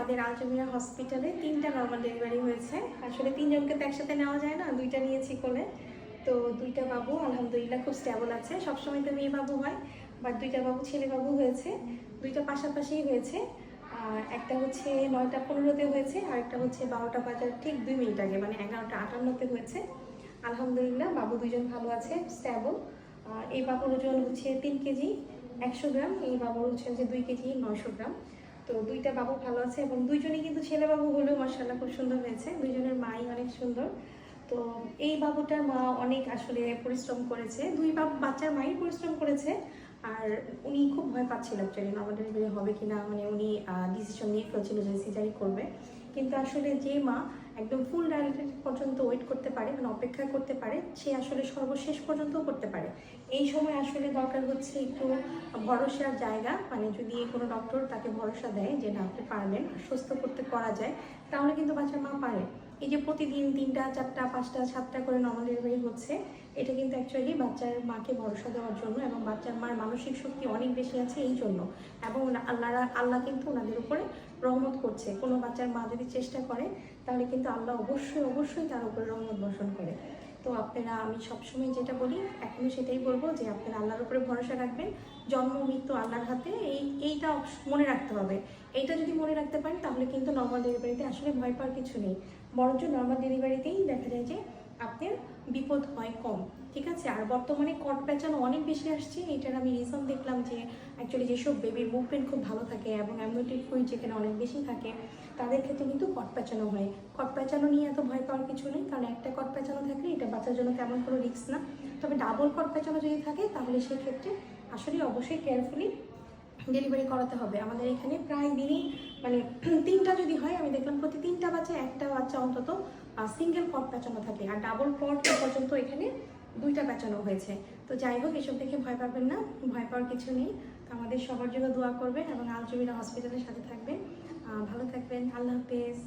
আমাদের আলজমিরা হসপিটালে 3টা নর্মাল ডেলিভারি হয়েছে। আসলে 3জনকে তো একসাথে নেওয়া যায় না, 2টা নিয়েছি কোলে। তো 2টা বাবু আলহামদুলিল্লাহ খুব স্টেবল আছে। সবসময় তো মেয়ে বাবু হয়, বাট 2টা বাবু ছেলে বাবু হয়েছে। 2টা পাশাপাশিই হয়েছে। আর একটা হচ্ছে 9টা 15-তে হয়েছে, আর একটা হচ্ছে 12টা বাজার ঠিক 2 মিনিট আগে, মানে 11টা 58-তে হয়েছে। আলহামদুলিল্লাহ বাবু 2জন ভালো আছে, স্টেবল। এই বাবুর ওজন হচ্ছে 3 কেজি 100 গ্রাম, এই বাবুর হচ্ছে যে 2 কেজি 900 গ্রাম। তো 2টা বাবু ভালো আছে এবং 2জনই কিন্তু ছেলে বাবু হলেও মাশাআল্লাহ খুব সুন্দর হয়েছে। 2জনের মাই অনেক সুন্দর। তো এই বাবুটার মা অনেক আসলে পরিশ্রম করেছে, 2 বাচ্চার মাই পরিশ্রম করেছে। আর উনি খুব ভয় পাচ্ছিল অ্যাকচুয়ালি নর্মাল ডেলিভারি হবে কিনা, মানে উনি ডিসিশন নিয়ে ফেলছিল যে সিজারি করবে। কিন্তু আসলে যে মা একদম ফুল ডায়ালিসিস পর্যন্ত ওয়েট করতে পারে, মানে অপেক্ষা করতে পারে, সে আসলে সর্বশেষ পর্যন্তও করতে পারে। এই সময় আসলে দরকার হচ্ছে একটু ভরসার জায়গা, মানে যদি কোনো ডক্টর তাকে ভরসা দেয় যে না আপনি পারবেন, সুস্থ করতে করা যায়, তাহলে কিন্তু বাচ্চার মা পারে। এই যে প্রতিদিন 3টা 4টা 5টা 7টা করে নর্মাল ডেলিভারি হচ্ছে, এটা কিন্তু অ্যাকচুয়ালি বাচ্চার মাকে ভরসা দেওয়ার জন্য, এবং বাচ্চার মার মানসিক শক্তি অনেক বেশি আছে এই জন্য। এবং আল্লাহ কিন্তু ওনাদের উপরে রহমত করছে। কোনো বাচ্চার মা যদি চেষ্টা করে তাহলে কিন্তু আল্লাহ অবশ্যই তার উপরে রহমত বর্ষণ করে। তো আপনারা, আমি সবসময় যেটা বলি, এখনও সেটাই বলবো যে আপনারা আল্লাহর উপরে ভরসা রাখবেন। জন্ম মৃত্যু আল্লাহর হাতে, এইটা মনে রাখতে হবে। এইটা যদি মনে রাখতে পারেন তাহলে কিন্তু নর্মাল ডেলিভারিতে আসলে ভয় পাওয়ার কিছু নেই। বরঞ্চ নর্মাল ডেলিভারিতেই দেখা যায় যে আপনার বিপদ হয় কম, ঠিক আছে। আর বর্তমানে কট প্যাচানো অনেক বেশি আসছে। এটার আমি রিজন দেখলাম যে অ্যাকচুয়ালি যেসব বেবির মুভমেন্ট খুব ভালো থাকে এবং অ্যামনিওটিক ফ্লুইড যেখানে অনেক বেশি থাকে, তাদের ক্ষেত্রে কিন্তু কট প্যাচানো হয়। কট প্যাচানো নিয়ে এত ভয় পাওয়ার কিছু নেই, কারণ একটা কট প্যাচানো থাকলে এটা বাচ্চার জন্য তেমন কোনো রিস্ক না। তবে ডাবল কট প্যাচানো যদি থাকে তাহলে সেক্ষেত্রে আসলে অবশ্যই কেয়ারফুলি ডেলিভারি করাতে হবে। আমাদের এখানে প্রায় দিনই মানে 3টা যদি হয়, আমি দেখলাম প্রতি 3টা বাচ্চা একটা বাচ্চা অন্তত সিঙ্গেল কট প্যাচানো থাকে, আর ডাবল কট পর্যন্ত এখানে 2টা প্যাচানো হয়েছে। তো যাই হোক, এসব দেখে ভয় পাবেন না, ভয় পাওয়ার কিছু নেই। তো আমাদের সবার জন্য দোয়া করবেন এবং আলজমিরা হসপিটালের সাথে থাকবেন। ভালো থাকবেন, আল্লাহ হাফেজ।